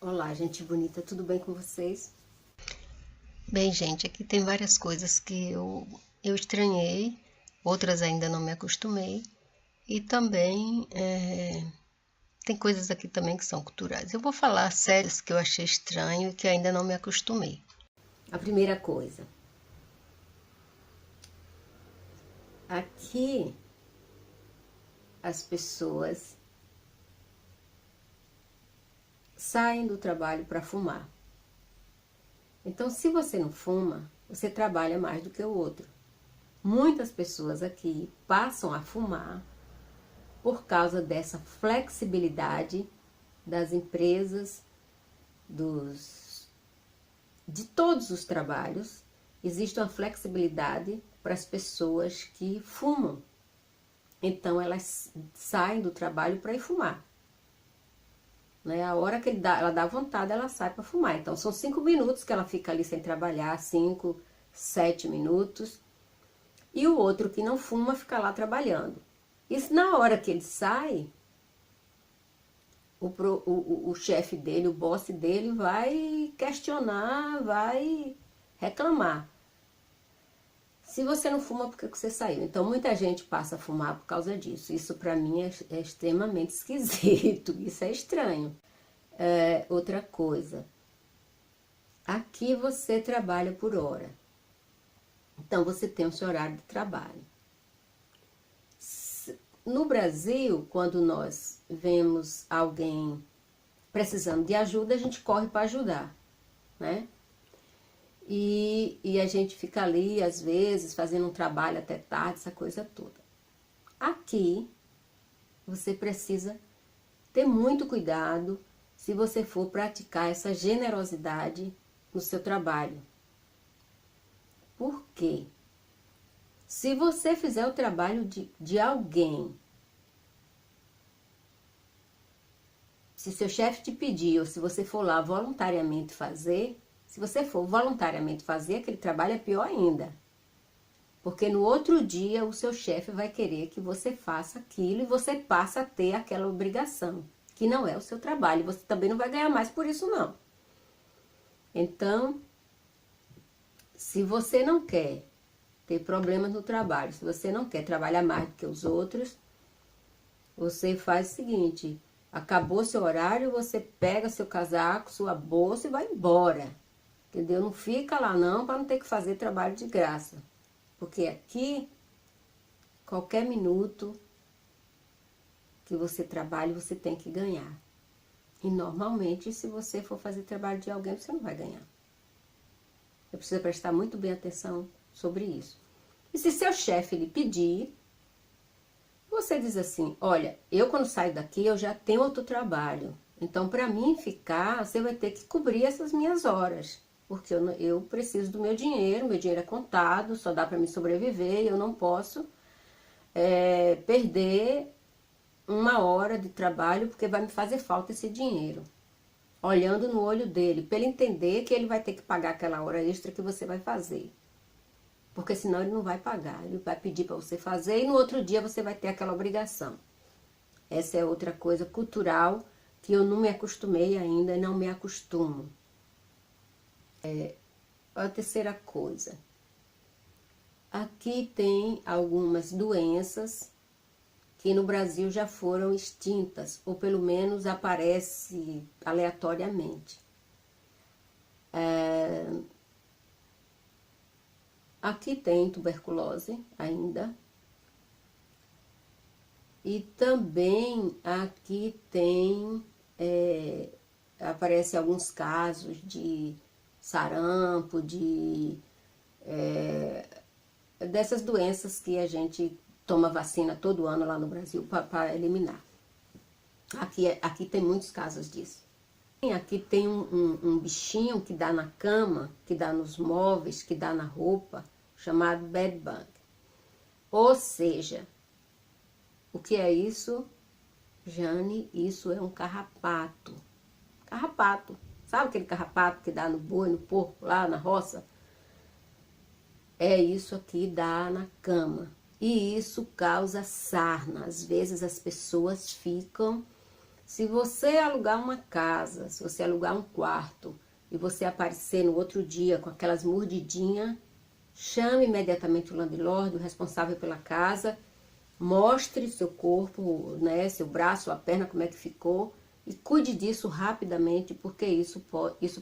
Olá, gente bonita, tudo bem com vocês? Bem, gente, aqui tem várias coisas que eu estranhei, outras ainda não me acostumei, e também tem coisas aqui também que são culturais. Eu vou falar séries que eu achei estranho e que ainda não me acostumei. A primeira coisa, aqui as pessoas saem do trabalho para fumar. Então, se você não fuma, você trabalha mais do que o outro. Muitas pessoas aqui passam a fumar por causa dessa flexibilidade das empresas, de todos os trabalhos. Existe uma flexibilidade para as pessoas que fumam. Então elas saem do trabalho para ir fumar. Né? A hora que ela dá vontade, ela sai para fumar. Então são 5 minutos que ela fica ali sem trabalhar, 5, 7 minutos. E o outro que não fuma fica lá trabalhando. Isso na hora que ele sai, o chefe dele, o boss dele vai questionar, vai reclamar. Se você não fuma, por que você saiu? Então, muita gente passa a fumar por causa disso. Isso, para mim, é extremamente esquisito. Isso é estranho. Outra coisa. Aqui você trabalha por hora. Então, você tem o seu horário de trabalho. No Brasil, quando nós vemos alguém precisando de ajuda, a gente corre para ajudar, né? E a gente fica ali, às vezes, fazendo um trabalho até tarde, essa coisa toda. Aqui, você precisa ter muito cuidado se você for praticar essa generosidade no seu trabalho. Por quê? Se você fizer o trabalho de alguém, se seu chefe te pedir, ou se você for lá voluntariamente fazer, se você for voluntariamente fazer, aquele trabalho é pior ainda. Porque no outro dia o seu chefe vai querer que você faça aquilo e você passa a ter aquela obrigação, que não é o seu trabalho. Você também não vai ganhar mais por isso, não. Então, se você não quer ter problemas no trabalho, se você não quer trabalhar mais do que os outros, você faz o seguinte: acabou seu horário, você pega seu casaco, sua bolsa e vai embora. Entendeu? Não fica lá não para não ter que fazer trabalho de graça. Porque aqui, qualquer minuto que você trabalhe, você tem que ganhar. E normalmente, se você for fazer trabalho de alguém, você não vai ganhar. Você precisa prestar muito bem atenção sobre isso. E se seu chefe lhe pedir, você diz assim: olha, eu quando saio daqui eu já tenho outro trabalho. Então, para mim ficar, você vai ter que cobrir essas minhas horas. Porque eu preciso do meu dinheiro é contado, só dá para me sobreviver e eu não posso perder 1 hora de trabalho porque vai me fazer falta esse dinheiro. Olhando no olho dele, para ele entender que ele vai ter que pagar aquela hora extra que você vai fazer. Porque senão ele não vai pagar, ele vai pedir para você fazer e no outro dia você vai ter aquela obrigação. Essa é outra coisa cultural que eu não me acostumei ainda e não me acostumo. A terceira coisa, aqui tem algumas doenças que no Brasil já foram extintas, ou pelo menos aparece aleatoriamente. Aqui tem tuberculose ainda. E também aqui tem, aparece alguns casos de sarampo, dessas doenças que a gente toma vacina todo ano lá no Brasil para eliminar. Aqui tem muitos casos disso. Aqui tem um bichinho que dá na cama, que dá nos móveis, que dá na roupa, chamado bed bug. Ou seja, o que é isso, Jane? Isso é um carrapato. Carrapato. Sabe aquele carrapato que dá no boi, no porco, lá na roça? É isso aqui, dá na cama. E isso causa sarna. Às vezes as pessoas ficam Se você alugar uma casa, se você alugar um quarto e você aparecer no outro dia com aquelas mordidinhas, chame imediatamente o landlord, o responsável pela casa, mostre seu corpo, né, seu braço, sua perna, como é que ficou, e cuide disso rapidamente, porque isso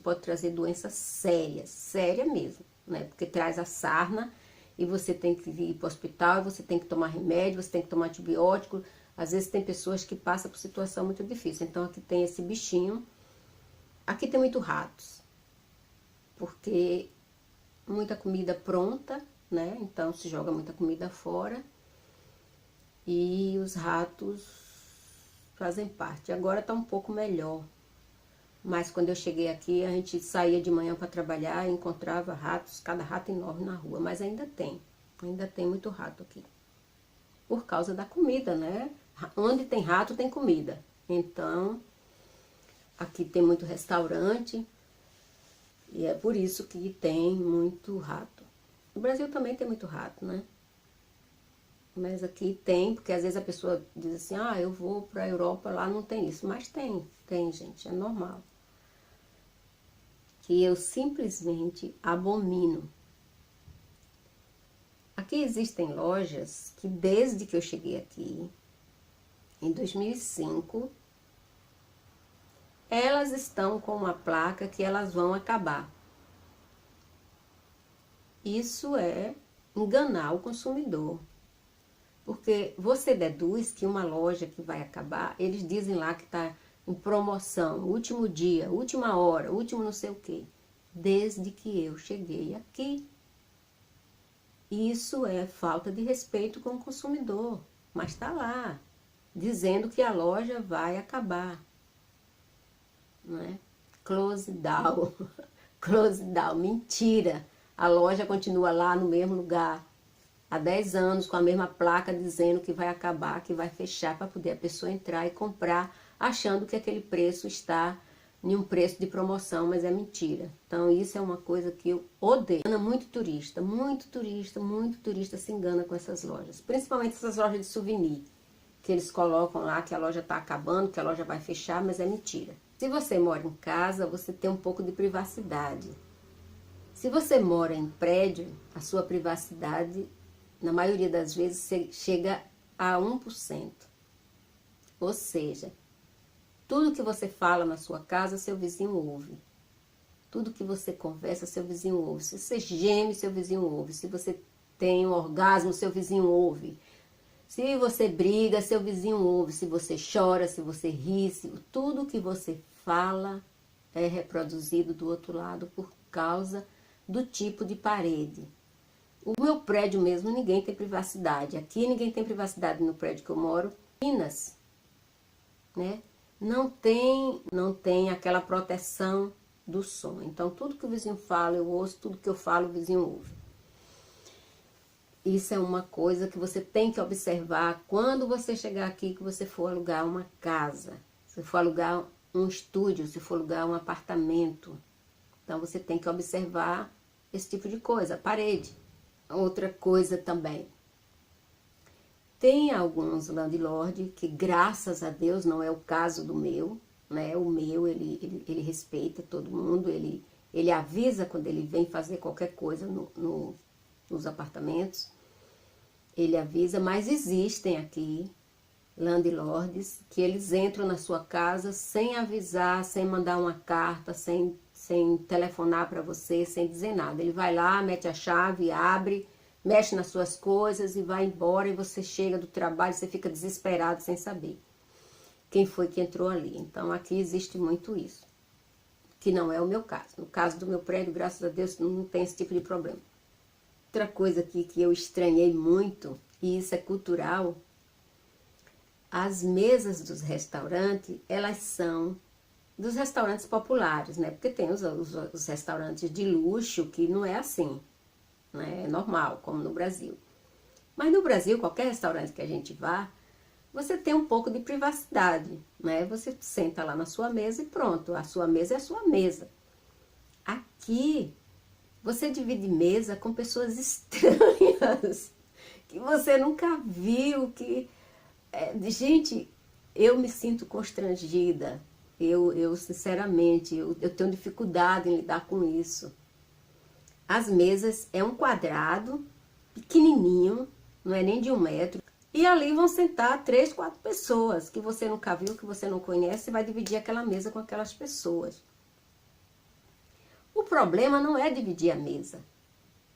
pode trazer doenças sérias, séria mesmo, né, porque traz a sarna e você tem que ir para o hospital, você tem que tomar remédio, você tem que tomar antibiótico. Às vezes tem pessoas que passam por situação muito difícil. Então aqui tem esse bichinho. Aqui tem muito ratos, porque muita comida pronta, né? Então se joga muita comida fora e os ratos fazem parte. Agora tá um pouco melhor, mas quando eu cheguei aqui a gente saía de manhã para trabalhar e encontrava ratos, cada rato enorme na rua, mas ainda tem muito rato aqui. Por causa da comida, né? Onde tem rato tem comida. Então, aqui tem muito restaurante e é por isso que tem muito rato. No Brasil também tem muito rato, né? Mas aqui tem, porque às vezes a pessoa diz assim, ah, eu vou para a Europa, lá não tem isso. Mas tem, gente, é normal. Que eu simplesmente abomino. Aqui existem lojas que desde que eu cheguei aqui, em 2005, elas estão com uma placa que elas vão acabar. Isso é enganar o consumidor. Porque você deduz que uma loja que vai acabar, eles dizem lá que está em promoção, último dia, última hora, último não sei o quê. Desde que eu cheguei aqui. Isso é falta de respeito com o consumidor. Mas está lá, dizendo que a loja vai acabar. Não é? Close down. Close down. Mentira. A loja continua lá no mesmo lugar. Há 10 anos com a mesma placa dizendo que vai acabar, que vai fechar para poder a pessoa entrar e comprar, achando que aquele preço está em um preço de promoção, mas é mentira. Então isso é uma coisa que eu odeio. Muito turista se engana com essas lojas. Principalmente essas lojas de souvenir, que eles colocam lá que a loja está acabando, que a loja vai fechar, mas é mentira. Se você mora em casa, você tem um pouco de privacidade. Se você mora em prédio, a sua privacidade, na maioria das vezes, chega a 1%. Ou seja, tudo que você fala na sua casa, seu vizinho ouve. Tudo que você conversa, seu vizinho ouve. Se você geme, seu vizinho ouve. Se você tem um orgasmo, seu vizinho ouve. Se você briga, seu vizinho ouve. Se você chora, se você ri, tudo que você fala é reproduzido do outro lado por causa do tipo de parede. O meu prédio mesmo, ninguém tem privacidade. Aqui ninguém tem privacidade no prédio que eu moro. Minas, né? Não tem aquela proteção do som. Então, tudo que o vizinho fala, eu ouço. Tudo que eu falo, o vizinho ouve. Isso é uma coisa que você tem que observar quando você chegar aqui, que você for alugar uma casa. Se for alugar um estúdio, se for alugar um apartamento. Então, você tem que observar esse tipo de coisa, a parede. Outra coisa também. Tem alguns landlord que, graças a Deus, não é o caso do meu, né? O meu, ele respeita todo mundo, ele avisa quando ele vem fazer qualquer coisa nos apartamentos. Ele avisa, mas existem aqui landlords que eles entram na sua casa sem avisar, sem mandar uma carta, sem telefonar para você, sem dizer nada. Ele vai lá, mete a chave, abre, mexe nas suas coisas e vai embora, e você chega do trabalho, você fica desesperado sem saber quem foi que entrou ali. Então aqui existe muito isso, que não é o meu caso. No caso do meu prédio, graças a Deus, não tem esse tipo de problema. Outra coisa aqui que eu estranhei muito, e isso é cultural, as mesas dos restaurantes, elas são dos restaurantes populares, né? Porque tem os restaurantes de luxo que não é assim, né? É normal, como no Brasil. Mas no Brasil, qualquer restaurante que a gente vá, você tem um pouco de privacidade, né? Você senta lá na sua mesa e pronto, a sua mesa é a sua mesa. Aqui, você divide mesa com pessoas estranhas, que você nunca viu, gente, eu me sinto constrangida. Eu sinceramente, eu tenho dificuldade em lidar com isso. As mesas é um quadrado pequenininho, não é nem de 1 metro. E ali vão sentar 3, 4 pessoas que você nunca viu, que você não conhece, e vai dividir aquela mesa com aquelas pessoas. O problema não é dividir a mesa.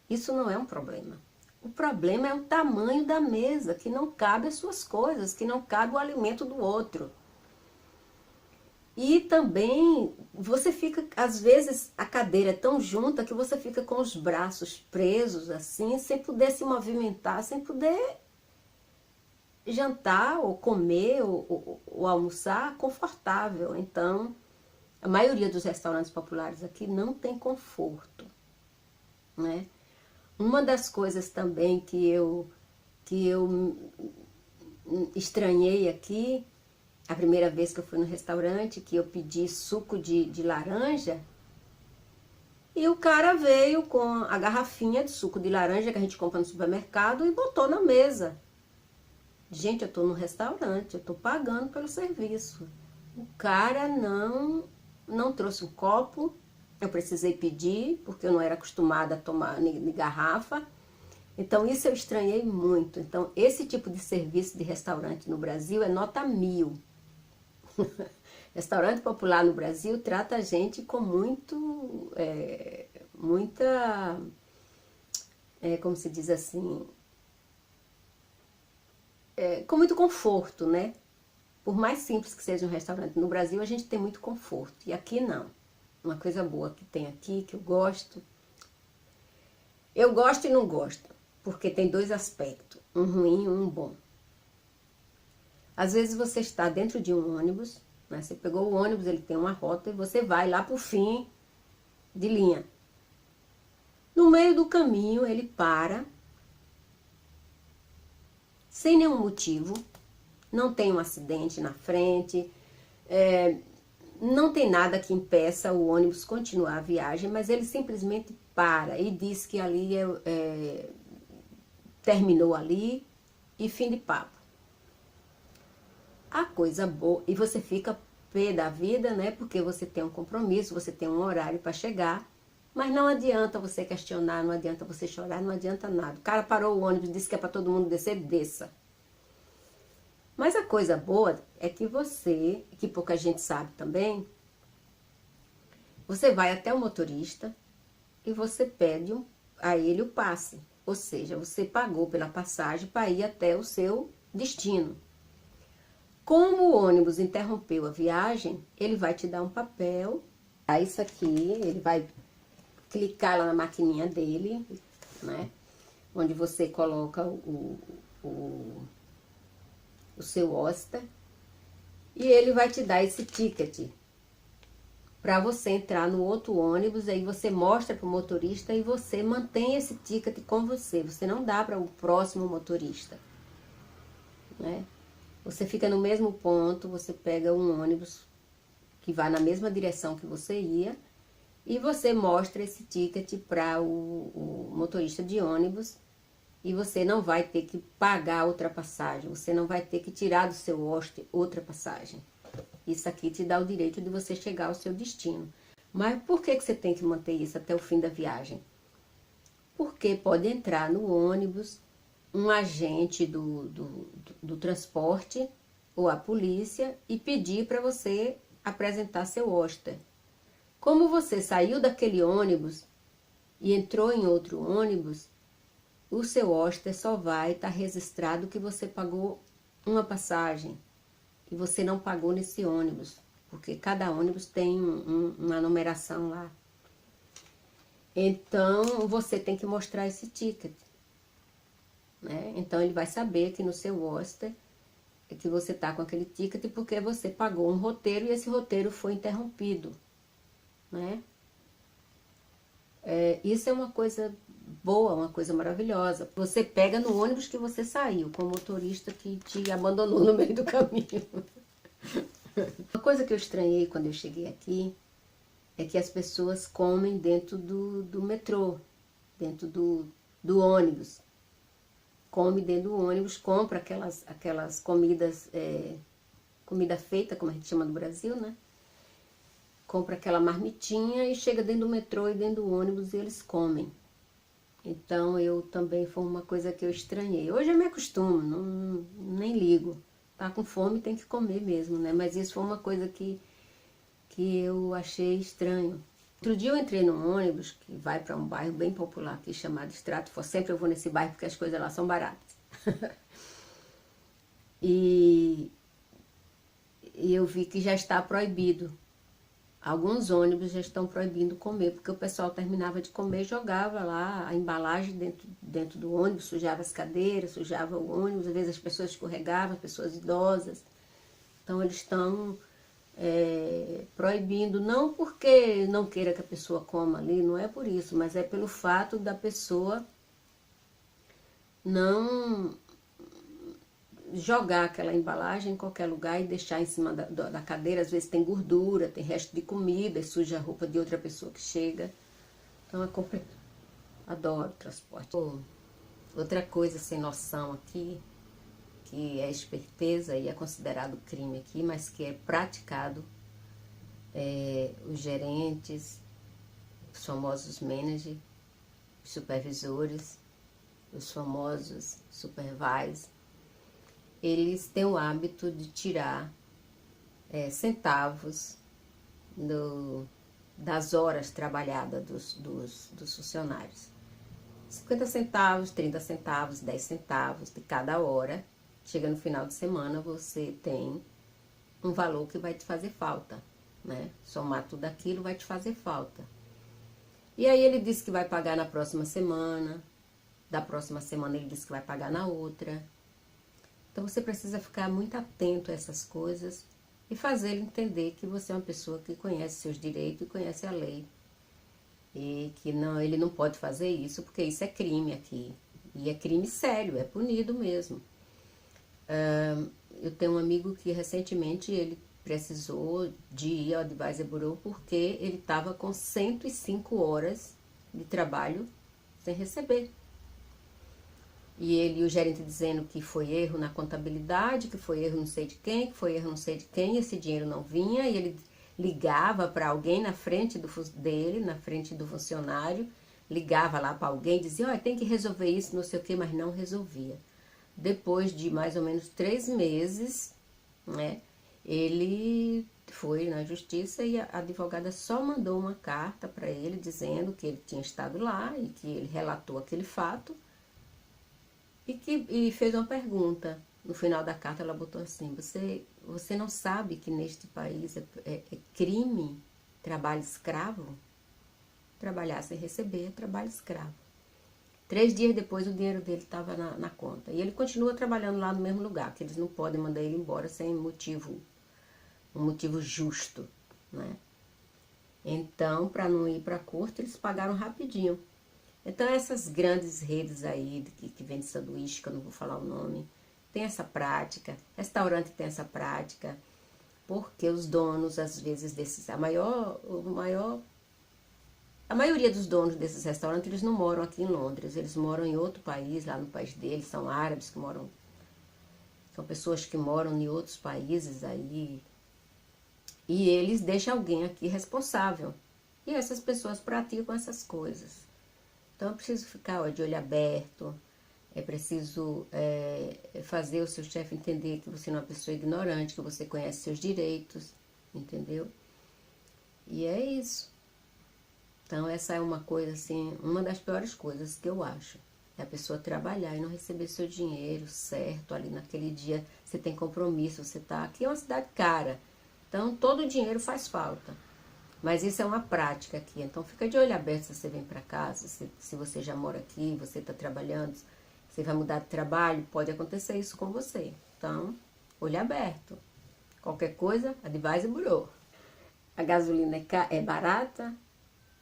Isso não é um problema. O problema é o tamanho da mesa, que não cabe as suas coisas, que não cabe o alimento do outro. E também você fica, às vezes a cadeira é tão junta que você fica com os braços presos assim, sem poder se movimentar, sem poder jantar ou comer ou almoçar confortável. Então, a maioria dos restaurantes populares aqui não tem conforto, né? Uma das coisas também que eu estranhei aqui, a primeira vez que eu fui no restaurante, que eu pedi suco de laranja, e o cara veio com a garrafinha de suco de laranja que a gente compra no supermercado e botou na mesa. Gente, eu tô no restaurante, eu tô pagando pelo serviço. O cara não trouxe um copo, eu precisei pedir, porque eu não era acostumada a tomar de garrafa. Então, isso eu estranhei muito. Então, esse tipo de serviço de restaurante no Brasil é nota 1000. Restaurante popular no Brasil trata a gente com como se diz assim, com muito conforto, né? Por mais simples que seja um restaurante no Brasil, a gente tem muito conforto. E aqui não. Uma coisa boa que tem aqui, que eu gosto. Eu gosto e não gosto, porque tem 2 aspectos, um ruim e um bom. Às vezes você está dentro de um ônibus, né? Você pegou o ônibus, ele tem uma rota e você vai lá para o fim de linha. No meio do caminho ele para, sem nenhum motivo, não tem um acidente na frente, não tem nada que impeça o ônibus continuar a viagem, mas ele simplesmente para e diz que ali terminou ali e fim de papo. A coisa boa, e você fica pé da vida, né? Porque você tem um compromisso, você tem um horário para chegar, mas não adianta você questionar, não adianta você chorar, não adianta nada. O cara parou o ônibus, disse que é para todo mundo descer, desça. Mas a coisa boa é que você, que pouca gente sabe também, você vai até o motorista e você pede a ele o passe. Ou seja, você pagou pela passagem para ir até o seu destino. Como o ônibus interrompeu a viagem, ele vai te dar um papel. Isso aqui, ele vai clicar lá na maquininha dele, né? Onde você coloca o seu hóspede. E ele vai te dar esse ticket para você entrar no outro ônibus. Aí você mostra para o motorista e você mantém esse ticket com você. Você não dá para o próximo motorista, né? Você fica no mesmo ponto, você pega um ônibus que vai na mesma direção que você ia e você mostra esse ticket para o motorista de ônibus e você não vai ter que pagar outra passagem, você não vai ter que tirar do seu hóspede outra passagem. Isso aqui te dá o direito de você chegar ao seu destino. Mas por que você tem que manter isso até o fim da viagem? Porque pode entrar no ônibus um agente do transporte ou a polícia e pedir para você apresentar seu hóspede. Como você saiu daquele ônibus e entrou em outro ônibus, o seu hóspede só vai estar registrado que você pagou uma passagem e você não pagou nesse ônibus, porque cada ônibus tem uma numeração lá. Então, você tem que mostrar esse ticket, né? Então, ele vai saber que no seu hóspede que você está com aquele ticket porque você pagou um roteiro e esse roteiro foi interrompido, né? Isso é uma coisa boa, uma coisa maravilhosa. Você pega no ônibus que você saiu, com o motorista que te abandonou no meio do caminho. Uma coisa que eu estranhei quando eu cheguei aqui é que as pessoas comem dentro do metrô, dentro do ônibus. Come dentro do ônibus, compra aquelas comidas comida feita, como a gente chama no Brasil, né? Compra aquela marmitinha e chega dentro do metrô e dentro do ônibus e eles comem. Então eu também foi uma coisa que eu estranhei. Hoje eu me acostumo, nem ligo. Tá com fome, tem que comer mesmo, né? Mas isso foi uma coisa que eu achei estranho. Outro dia eu entrei num ônibus que vai para um bairro bem popular aqui chamado Stratford. Sempre eu vou nesse bairro porque as coisas lá são baratas. e eu vi que já está proibido. Alguns ônibus já estão proibindo comer, porque o pessoal terminava de comer, jogava lá a embalagem dentro do ônibus, sujava as cadeiras, sujava o ônibus, às vezes as pessoas escorregavam, as pessoas idosas. Então eles estão proibindo, não porque não queira que a pessoa coma ali, não é por isso, mas é pelo fato da pessoa não jogar aquela embalagem em qualquer lugar e deixar em cima da cadeira. Às vezes tem gordura, tem resto de comida, e suja a roupa de outra pessoa que chega. Então é complicado. Adoro transporte. Outra coisa sem noção aqui, que é esperteza e é considerado crime aqui, mas que é praticado, os gerentes, os famosos managers, os supervisores, os famosos supervisors, eles têm o hábito de tirar centavos das horas trabalhadas dos funcionários. 50 centavos, 30 centavos, 10 centavos de cada hora. Chega no final de semana, você tem um valor que vai te fazer falta, né? Somar tudo aquilo vai te fazer falta. E aí ele disse que vai pagar na próxima semana, da próxima semana ele disse que vai pagar na outra. Então você precisa ficar muito atento a essas coisas e fazer ele entender que você é uma pessoa que conhece seus direitos e conhece a lei. E que não, ele não pode fazer isso porque isso é crime aqui. E é crime sério, é punido mesmo. Eu tenho um amigo que recentemente ele precisou de ir ao Advisory Bureau porque ele estava com 105 horas de trabalho sem receber. E o gerente dizendo que foi erro na contabilidade, que foi erro não sei de quem, que foi erro não sei de quem, esse dinheiro não vinha, e ele ligava para alguém na frente dele, na frente do funcionário, ligava lá para alguém e dizia, tem que resolver isso, não sei o que, mas não resolvia. Depois de mais ou menos 3 meses, né, ele foi na justiça e a advogada só mandou uma carta para ele dizendo que ele tinha estado lá e que ele relatou aquele fato e fez uma pergunta. No final da carta ela botou assim, você não sabe que neste país é crime trabalho escravo? Trabalhar sem receber é trabalho escravo. 3 dias depois o dinheiro dele estava na conta. E ele continua trabalhando lá no mesmo lugar, que eles não podem mandar ele embora sem um motivo justo, né? Então, para não ir para a corte, eles pagaram rapidinho. Então, essas grandes redes aí que vendem sanduíche, que eu não vou falar o nome, tem essa prática, restaurante tem essa prática, porque os donos, às vezes, a maioria dos donos desses restaurantes, eles não moram aqui em Londres, eles moram em outro país, lá no país deles, são árabes que moram, são pessoas que moram em outros países aí, e eles deixam alguém aqui responsável, e essas pessoas praticam essas coisas. Então é preciso ficar de olho aberto, é preciso fazer o seu chefe entender que você não é uma pessoa ignorante, que você conhece seus direitos, entendeu? E é isso. Então essa é uma coisa assim, uma das piores coisas que eu acho. É a pessoa trabalhar e não receber seu dinheiro certo, ali naquele dia você tem compromisso, você tá... Aqui é uma cidade cara, então todo o dinheiro faz falta. Mas isso é uma prática aqui, então fica de olho aberto se você vem para cá, se você já mora aqui, você está trabalhando, você vai mudar de trabalho, pode acontecer isso com você. Então, olho aberto. Qualquer coisa, Advisory Bureau. A gasolina é barata,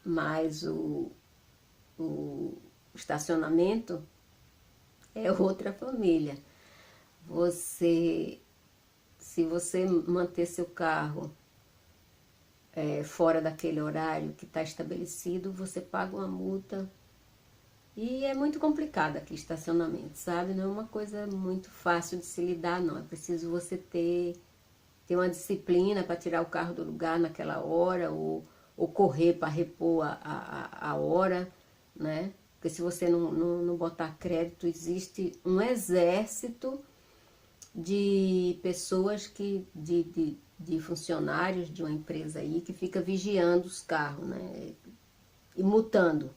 mas o estacionamento é outra família. Se você manter seu carro fora daquele horário que está estabelecido, você paga uma multa. E é muito complicado aqui estacionamento, sabe? Não é uma coisa muito fácil de se lidar, não. É preciso você ter ter uma disciplina para tirar o carro do lugar naquela hora, ou correr para repor a hora, né? Porque se você não botar crédito, existe um exército de pessoas de funcionários de uma empresa aí que fica vigiando os carros, né? E multando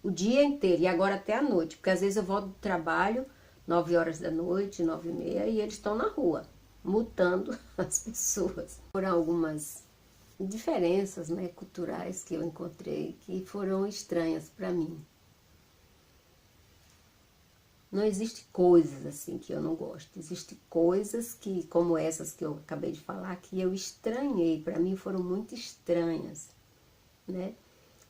o dia inteiro, e agora até a noite, porque às vezes eu volto do trabalho 9 horas da noite, 9h30, e eles estão na rua, multando as pessoas. Foram algumas diferenças, né, culturais que eu encontrei que foram estranhas para mim. Não existe coisas assim que eu não gosto. Existem coisas que, como essas que eu acabei de falar, que eu estranhei. Para mim foram muito estranhas, né?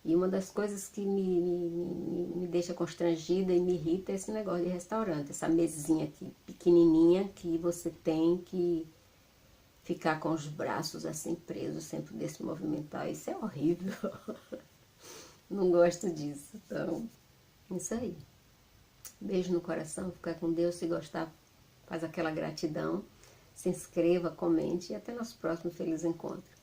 E uma das coisas que me deixa constrangida e me irrita é esse negócio de restaurante. Essa mesinha aqui, pequenininha, que você tem que ficar com os braços assim presos, sem poder se movimentar. Isso é horrível. Não gosto disso. Então, isso aí. Beijo no coração, fica com Deus. Se gostar, faz aquela gratidão. Se inscreva, comente e até nosso próximo Feliz Encontro.